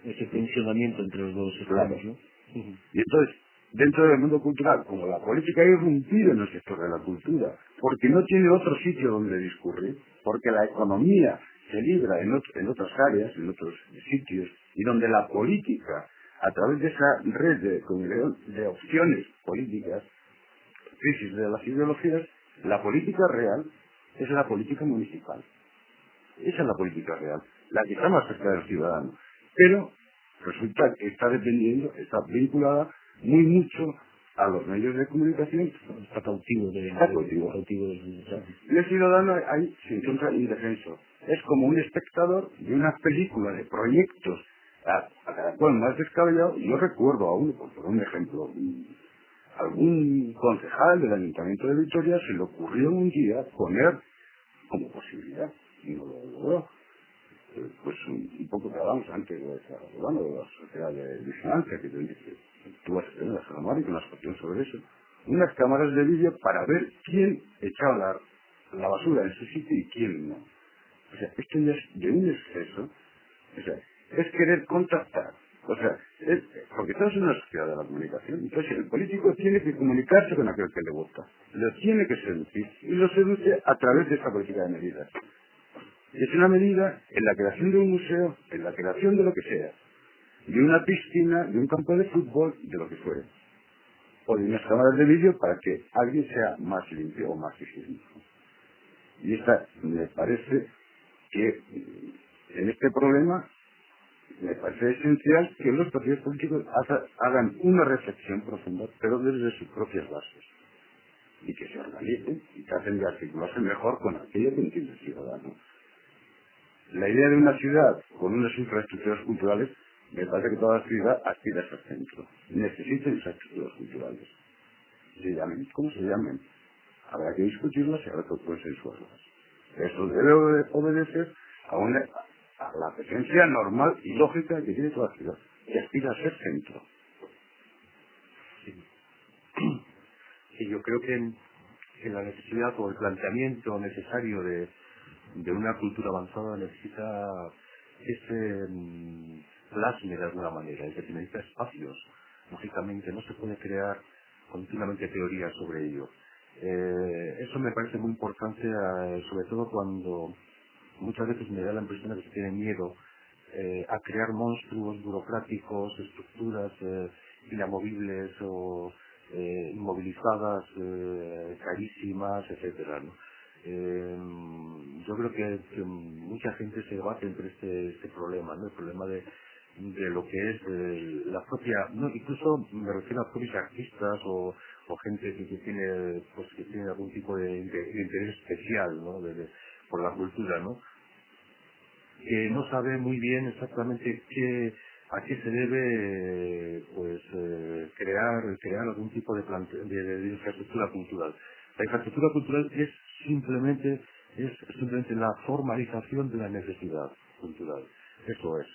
Ese funcionamiento entre los dos estados, ¿no? Y entonces, dentro del mundo cultural, como la política ha irrumpido en el sector de la cultura, porque no tiene otro sitio donde discurrir, porque la economía se libra en otras áreas, en otros sitios, y donde la política, a través de esa red de opciones políticas, crisis de las ideologías, la política real es la política municipal. Esa es la política real, la que está más cerca del ciudadano. Pero resulta que está vinculada muy mucho a los medios de comunicación. Está cautivo de Y el ciudadano ahí se encuentra indefenso. Es como un espectador de una película de proyectos a cada cual más descabellado. Yo recuerdo aún, por un ejemplo, algún concejal del Ayuntamiento de Vitoria se le ocurrió un día poner como posibilidad, y no lo logró, pues un poco que hablamos antes de la sociedad de vigilancia, que tú vas a tener la Salamar y con las cuestiones sobre eso, unas cámaras de vídeo para ver quién echaba la basura en su sitio y quién no. O sea, esto ya es de un exceso, o sea, es querer contactar, o sea, porque estamos en una sociedad de la comunicación, entonces el político tiene que comunicarse con aquel que le vota, lo tiene que seducir, y lo seduce a través de esta política de medidas. Es una medida en la creación de un museo, en la creación de lo que sea, de una piscina, de un campo de fútbol, de lo que fuere, o de unas cámaras de vídeo para que alguien sea más limpio o más higiénico. Y esta me parece que en este problema me parece esencial que los partidos políticos hagan una reflexión profunda, pero desde sus propias bases, y que se organicen y traten de articularse mejor con aquello que entiende el ciudadano. La idea de una ciudad con unas infraestructuras culturales, me parece que toda ciudad aspira a ese centro. Necesita infraestructuras culturales. Se llamen como se llamen. Habrá que discutirlas y habrá que consensuarlas. Eso debe obedecer a la presencia normal y lógica que tiene toda ciudad, que aspira a ser centro. Sí, yo creo que la necesidad o el planteamiento necesario de una cultura avanzada necesita que se plasme de alguna manera, es decir, necesita espacios. Lógicamente no se puede crear continuamente teorías sobre ello. Eso me parece muy importante, sobre todo cuando muchas veces me da la impresión de que se tiene miedo a crear monstruos burocráticos, estructuras inamovibles o inmovilizadas, carísimas, etcétera, ¿no? yo creo que mucha gente se debate entre este problema, ¿no? El problema de lo que es la propia, no, incluso me refiero a propios artistas o gente que tiene pues que tiene algún tipo de interés especial, ¿no? Por la cultura, ¿no? Que no sabe muy bien exactamente a qué se debe crear algún tipo de infraestructura cultural. La infraestructura cultural es simplemente la formalización de la necesidad cultural. Eso es.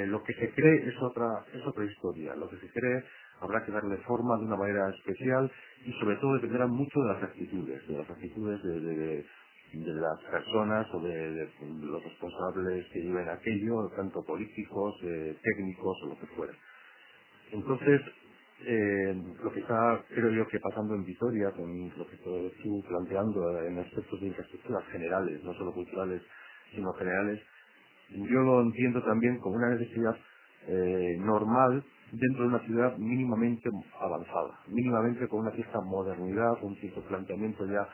Lo que se cree es otra historia. Lo que se cree habrá que darle forma de una manera especial y sobre todo dependerá mucho de las actitudes de las personas o de los responsables que lleven aquello, tanto políticos, técnicos o lo que fuera. Entonces, lo que está, creo yo, que pasando en Vitoria, con lo que estuve planteando en aspectos de infraestructuras generales, no solo culturales, sino generales, yo lo entiendo también como una necesidad normal dentro de una ciudad mínimamente avanzada, mínimamente con una cierta modernidad, con un cierto planteamiento ya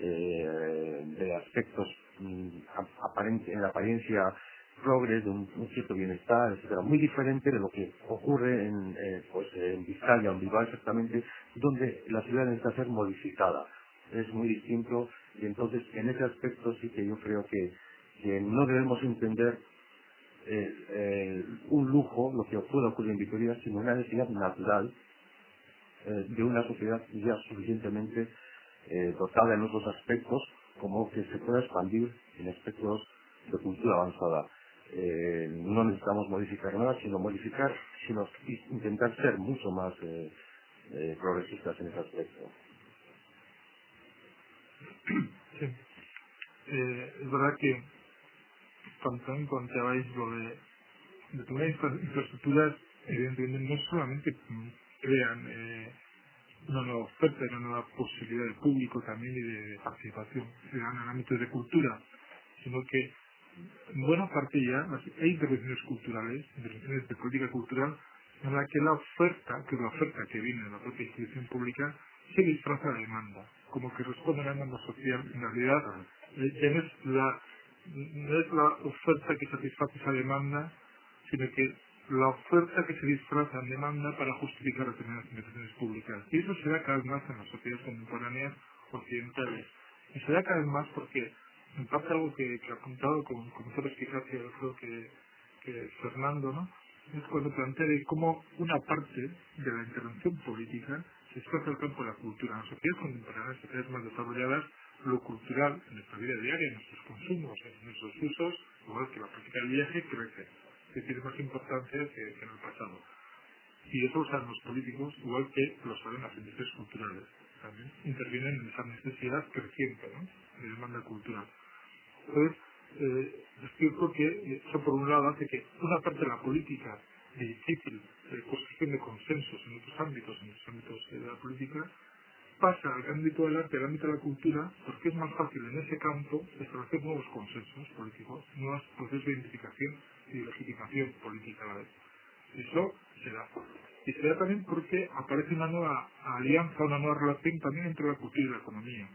de aspectos en apariencia progres, de un cierto bienestar, etcétera, muy diferente de lo que ocurre en Vizcaya o en Bilbao exactamente, donde la ciudad necesita ser modificada. Es muy distinto y entonces en ese aspecto sí que yo creo que no debemos entender un lujo, lo que puede ocurrir en Vitoria, sino una necesidad natural de una sociedad ya suficientemente dotada en otros aspectos como que se pueda expandir en aspectos de cultura avanzada. No necesitamos modificar nada, sino intentar ser mucho más progresistas en ese aspecto. Sí. Es verdad que cuando también planteabais lo de todas estas infraestructuras, evidentemente no solamente crean una nueva oferta y una nueva posibilidad de público también y de participación en ámbitos de cultura, sino que en buena parte ya hay intervenciones culturales, intervenciones de política cultural, en la que la oferta que viene de la propia institución pública se disfraza de demanda, como que responde a una demanda social. En realidad ya no es la oferta que satisface esa demanda, sino que la oferta que se disfraza en demanda para justificar determinadas instituciones públicas. Y eso se da cada vez más en las sociedades contemporáneas occidentales. Y se da cada vez más porque, en parte algo que ha apuntado con mucha perspicacia, yo creo que Fernando, ¿no? Es cuando plantea de cómo una parte de la intervención política se desplaza al campo de la cultura. En las sociedades contemporáneas, en sociedades más desarrolladas, lo cultural en nuestra vida diaria, en nuestros consumos, en nuestros usos, igual que la práctica del viaje, crece, que tiene más importancia que en el pasado. Y eso lo saben los políticos, igual que lo saben las industrias culturales. También intervienen en esa necesidad creciente, ¿no?, de demanda cultural. Entonces, es cierto que eso por un lado hace que una parte de la política de difícil construcción de consensos en otros ámbitos de la política, pasa al ámbito del arte, al ámbito de la cultura, porque es más fácil en ese campo establecer nuevos consensos políticos, nuevos procesos de identificación y de legitimación política a la vez. Eso se da. Y se da también porque aparece una nueva alianza, una nueva relación también entre la cultura y la economía.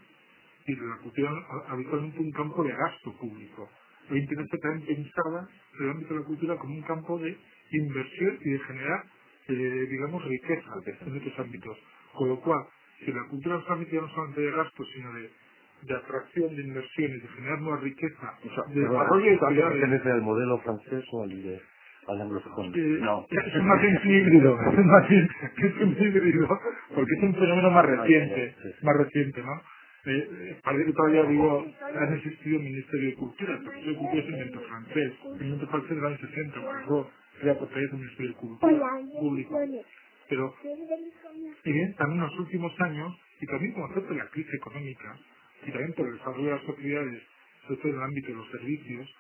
Y la cultura habitualmente un campo de gasto público. Hoy Internet también pensaba el ámbito de la cultura como un campo de inversión y de generar, digamos, riqueza en otros ámbitos. Con lo cual, si la cultura es un ámbito no solamente de gasto, sino de atracción, de inversiones, de generar nueva riqueza, de desarrollo de ¿También pertenece al modelo francés o al anglosajón? No. Es más bien un híbrido, porque es un fenómeno más reciente, ¿no? Parece que todavía han existido Ministerio de Cultura, pero el Ministerio de Cultura es un invento francés. El invento francés del año 60, cuando crea por el Ministerio de Cultura público. Pero también en los últimos años, y también como efecto de la crisis económica, y también por el desarrollo de las sociedades, sobre todo en el ámbito de los servicios,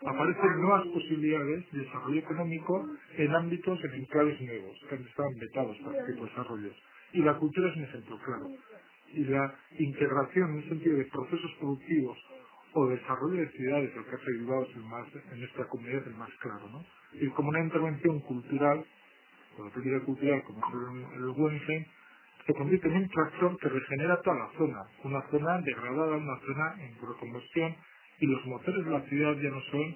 aparecen nuevas posibilidades de desarrollo económico en ámbitos, en enclaves nuevos, que antes estaban vetados para este tipo de desarrollos. Y la cultura es un ejemplo claro. Y la integración en el sentido de procesos productivos o desarrollo de ciudades, el caso de Bilbao es en nuestra comunidad es el más claro, ¿no? Y como una intervención cultural, o la política cultural, como es el Guggenheim, se convierte en un tractor que regenera toda la zona, una zona degradada, una zona en reconversión, y los motores de la ciudad ya no son,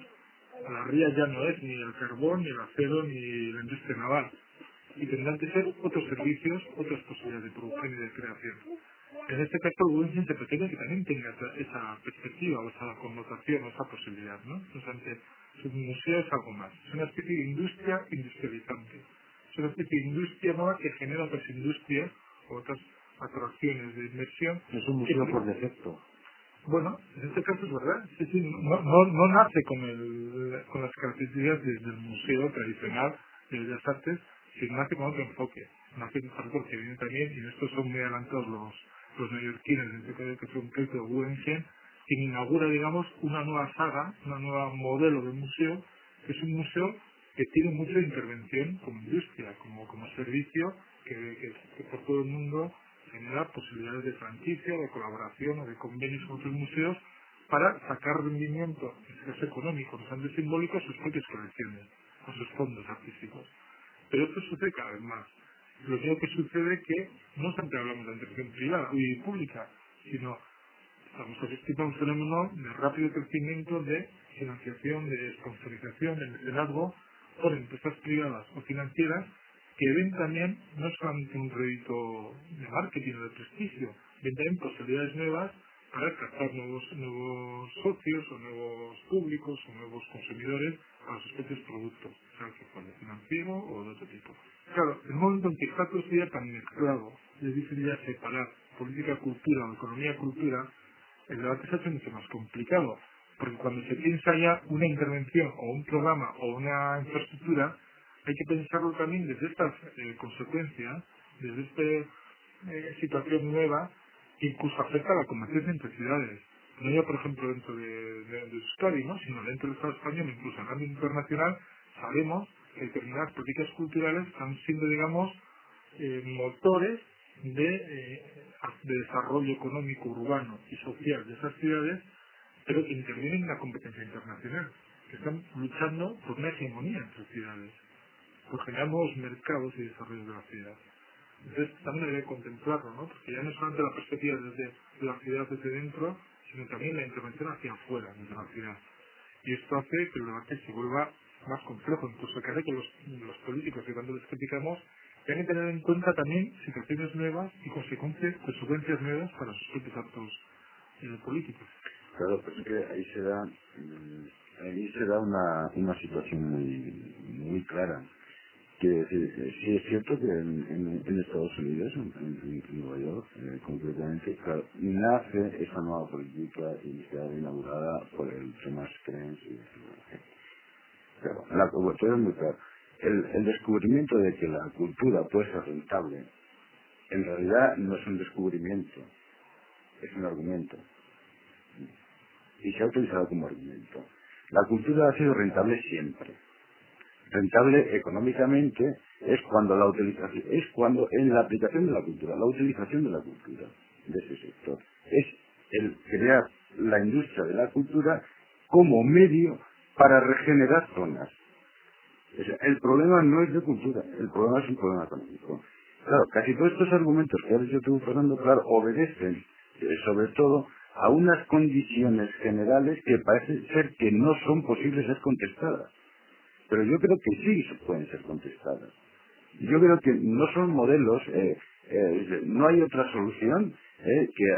la ría ya no es ni el carbón, ni el acero, ni la industria naval, y tendrán que ser otros servicios, otras posibilidades de producción y de creación. En este caso, el Guggenheim se pretende que también tenga esa perspectiva, o esa connotación, o esa posibilidad, ¿no? Entonces, su museo es algo más, es una especie de industria industrializante, es una especie de industria nueva que genera otras industrias, o otras atracciones de inversión. Es un museo por defecto. Bueno, en este caso es verdad, sí, sí, no nace con las características del museo tradicional de Bellas Artes, sino nace con otro enfoque. Nace porque viene también, y en esto son muy adelantados los neoyorquinos, en este caso que es un proyecto de Guggenheim, que inaugura, digamos, una nueva saga, una nueva modelo de museo, que es un museo que tiene mucha intervención como industria, como servicio, que por todo el mundo genera posibilidades de franquicia, de colaboración o de convenios con otros museos para sacar rendimiento, en este caso económico, no tanto simbólico, a sus propias colecciones, a sus fondos artísticos. Pero esto sucede cada vez más. Lo único que sucede es que no siempre hablamos de intervención privada y pública, sino estamos asistiendo a un fenómeno de rápido crecimiento de financiación, de sponsorización, de mecenazgo por empresas privadas o financieras que ven también no solamente un rédito de marketing o de prestigio, ven también posibilidades nuevas para captar nuevos socios o nuevos públicos o nuevos consumidores para sus propios productos, sea que fuera financiero o de otro tipo. Claro, el momento en que está todo esto ya tan mezclado, es difícil ya separar política-cultura o economía-cultura, el debate se hace mucho más complicado, porque cuando se piensa ya una intervención o un programa o una infraestructura, hay que pensarlo también desde estas consecuencias, desde esta situación nueva, que incluso afecta a la convergencia entre ciudades. No ya, por ejemplo, dentro de Euskadi, ¿no? Sino dentro del Estado español, incluso en el ámbito internacional, sabemos que determinadas políticas culturales están siendo, digamos, motores de desarrollo económico, urbano y social de esas ciudades, pero que intervienen en la competencia internacional, que están luchando por una hegemonía entre ciudades, por generar nuevos mercados y desarrollos de la ciudad. Entonces también hay que contemplarlo, ¿no? Porque ya no es solamente la perspectiva desde la ciudad desde dentro, sino también la intervención hacia afuera desde la ciudad. Y esto hace que el debate se vuelva más complejo, incluso que hace que los políticos que tanto les criticamos tengan que tener en cuenta también situaciones nuevas y consecuencias nuevas para sus propios actos políticos. Claro, pues es que ahí se da una situación muy clara. Que sí es cierto que en Estados Unidos, en Nueva York concretamente, claro, nace esa nueva política iniciada, inaugurada por el Thomas Krenz. Claro, la cultura es muy clara. El descubrimiento de que la cultura puede ser rentable, en realidad no es un descubrimiento, es un argumento. Y se ha utilizado como argumento. La cultura ha sido rentable siempre. Rentable económicamente es cuando en la aplicación de la cultura, la utilización de la cultura de ese sector, es el crear la industria de la cultura como medio para regenerar zonas. O sea, el problema no es de cultura, el problema es un problema económico. Claro, casi todos estos argumentos que has dicho tú, Fernando, claro, obedecen sobre todo a unas condiciones generales que parece ser que no son posibles ser contestadas. Pero yo creo que sí pueden ser contestadas. Yo creo que no son modelos, no hay otra solución que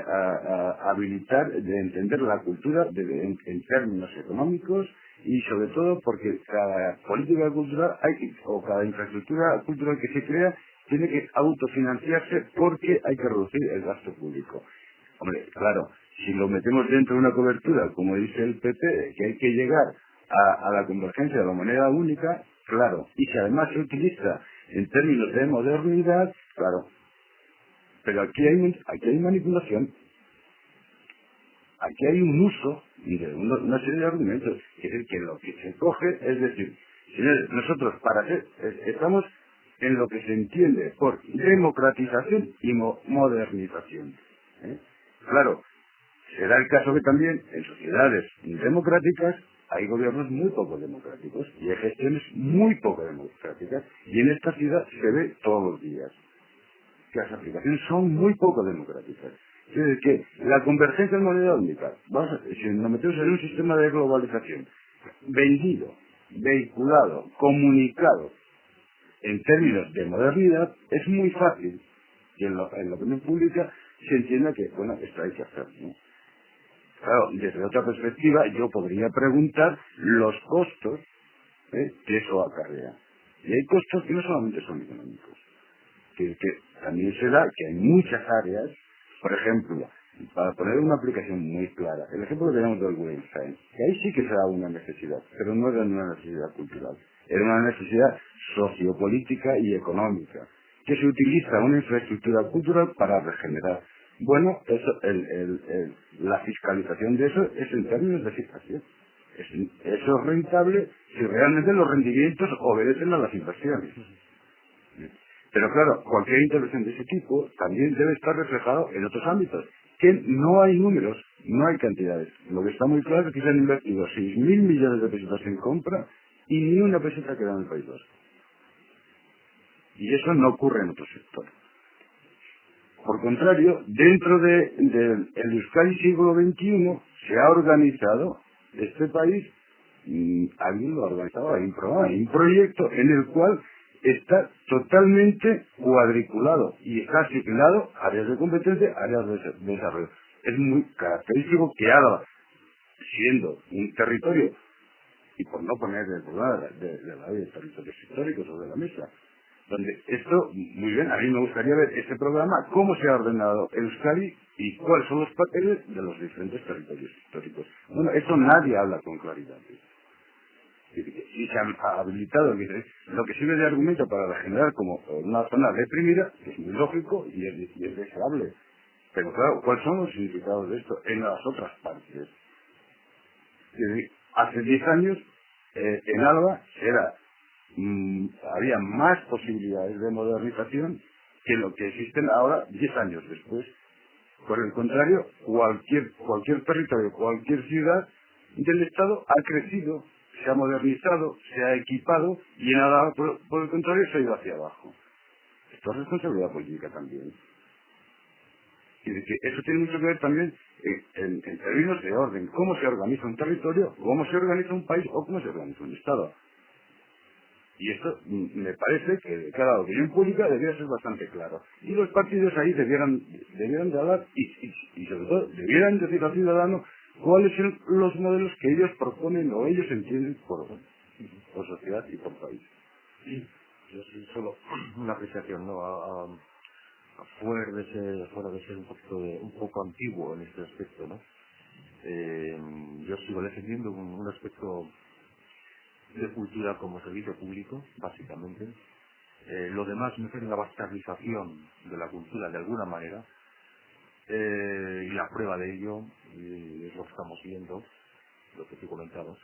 habilitar de entender la cultura en términos económicos y sobre todo porque cada política cultural o cada infraestructura cultural que se crea tiene que autofinanciarse porque hay que reducir el gasto público. Hombre, claro, si lo metemos dentro de una cobertura, como dice el PP, que hay que llegar a la convergencia de la moneda única, claro, y si además se utiliza en términos de modernidad, claro, pero aquí hay manipulación, aquí hay un uso de una serie de argumentos, que es que lo que se coge, es decir, señores, nosotros estamos en lo que se entiende por democratización y modernización. Claro, será el caso que también en sociedades democráticas hay gobiernos muy poco democráticos y hay gestiones muy poco democráticas y en esta ciudad se ve todos los días. que las aplicaciones son muy poco democráticas. Es decir, que la convergencia en moneda única, si nos metemos en un sistema de globalización, vendido, vehiculado, comunicado, en términos de modernidad, es muy fácil que en la opinión pública se entienda que, bueno, esto hay que hacer, ¿no? Claro, desde otra perspectiva, yo podría preguntar los costos que eso acarrea. Y hay costos que no solamente son económicos, que también se da que hay muchas áreas, por ejemplo, para poner una aplicación muy clara, el ejemplo que tenemos del Web Science, que ahí sí que se da una necesidad, pero no era una necesidad cultural, era una necesidad sociopolítica y económica, que se utiliza una infraestructura cultural para regenerar. Bueno, eso, la fiscalización de eso es en términos de fiscalización. Eso es rentable si realmente los rendimientos obedecen a las inversiones. Pero claro, cualquier intervención de ese tipo también debe estar reflejado en otros ámbitos, que no hay números, no hay cantidades. Lo que está muy claro es que se han invertido 6.000 millones de pesetas en compra y ni una peseta queda en el País Vasco. Y eso no ocurre en otros sectores. Por contrario, dentro del Euskadi siglo XXI se ha organizado este país, alguien lo ha organizado, hay un programa, hay un proyecto en el cual está totalmente cuadriculado y está asignado áreas de competencia, áreas de desarrollo. Es muy característico que Álava, siendo un territorio, y por no poner el problema de la ley de territorios históricos sobre la mesa, donde esto, muy bien, a mí me gustaría ver este programa, cómo se ha ordenado Euskadi y cuáles son los papeles de los diferentes territorios históricos. Bueno, eso nadie habla con claridad. Y se ha habilitado lo que sirve de argumento para regenerar como una zona deprimida, que es muy lógico y es deseable. Pero claro, ¿cuáles son los significados de esto en las otras partes? Hace 10 años, en Álava había más posibilidades de modernización que lo que existen ahora 10 años después. Por el contrario, cualquier territorio, cualquier ciudad del Estado ha crecido, se ha modernizado, se ha equipado y en Álava, por el contrario, se ha ido hacia abajo. Esto es responsabilidad política también. Y de que eso tiene mucho que ver también en términos de orden, cómo se organiza un territorio, cómo se organiza un país o cómo se organiza un Estado. Y esto me parece que de cara a la opinión pública debería ser bastante claro. Y los partidos ahí debieran de hablar y sobre todo debieran decir al ciudadano cuáles son los modelos que ellos proponen o ellos entienden por sociedad y por país. Sí, yo soy solo una apreciación, ¿no? Fuera de ser un poco antiguo en este aspecto, ¿no? Yo sigo defendiendo un aspecto de cultura como servicio público, básicamente. Lo demás me parece la bastardización de la cultura de alguna manera, y la prueba de ello es lo que estamos viendo, lo que tú comentabas,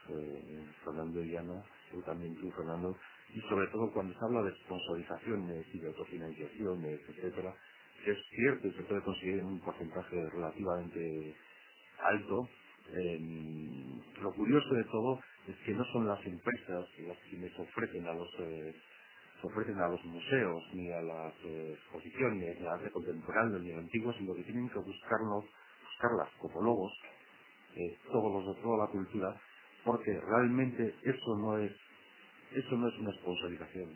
Fernando y Ana, tú también, Fernando, y sobre todo cuando se habla de sponsorizaciones y de autofinanciaciones, etcétera, que es cierto y se puede conseguir en un porcentaje relativamente alto. Lo curioso de todo es que no son las empresas las quienes ofrecen a los museos ni a las exposiciones ni a arte contemporáneo ni antiguo, sino que tienen que buscarlas como lobos, todos los de toda la cultura, porque realmente eso no es una sponsorización,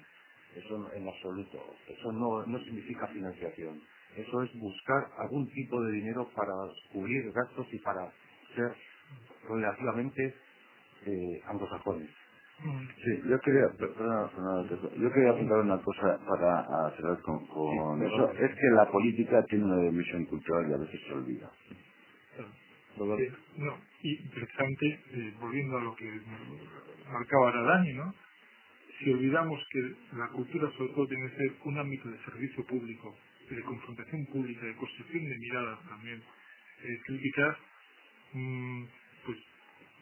eso en absoluto, eso no significa financiación, eso es buscar algún tipo de dinero para cubrir gastos y para ser relativamente anglosajones. Sí, yo quería apuntar una cosa para cerrar con eso. Es que la política tiene una dimensión cultural y a veces se olvida. Y precisamente, volviendo a lo que marcaba ahora Dani, ¿no? Si olvidamos que la cultura sobre todo tiene que ser un ámbito de servicio público, de confrontación pública, de construcción de miradas también críticas, pues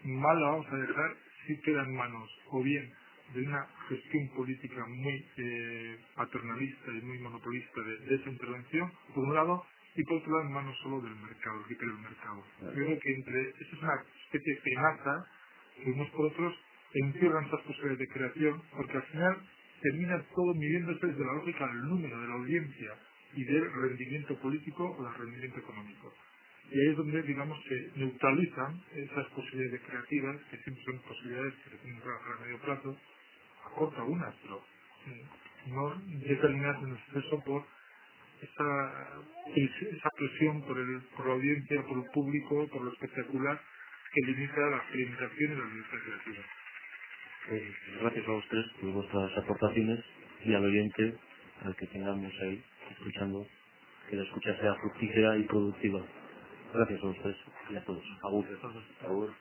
mal la vamos a dejar si queda en manos o bien de una gestión política muy paternalista y muy monopolista de esa intervención, por un lado, y por otro lado en manos solo del mercado, que cree el mercado. Yo creo que esa es una especie de tenaza que unos por otros encierran esas posibilidades de creación, porque al final termina todo midiéndose desde la lógica del número, de la audiencia, y del rendimiento político o del rendimiento económico. Y ahí es donde, digamos, se neutralizan esas posibilidades creativas, que siempre son posibilidades que se tienen que trabajar a medio plazo, a corto algunas, pero no determinadas en exceso por esa presión por la audiencia, por el público, por lo espectacular, que limita la experimentación y la libertad creativa. Gracias a ustedes por vuestras aportaciones y al oyente, al que tengamos ahí escuchando, que la escucha sea fructífera y productiva. Gracias a ustedes y a todos. Agur. Agur.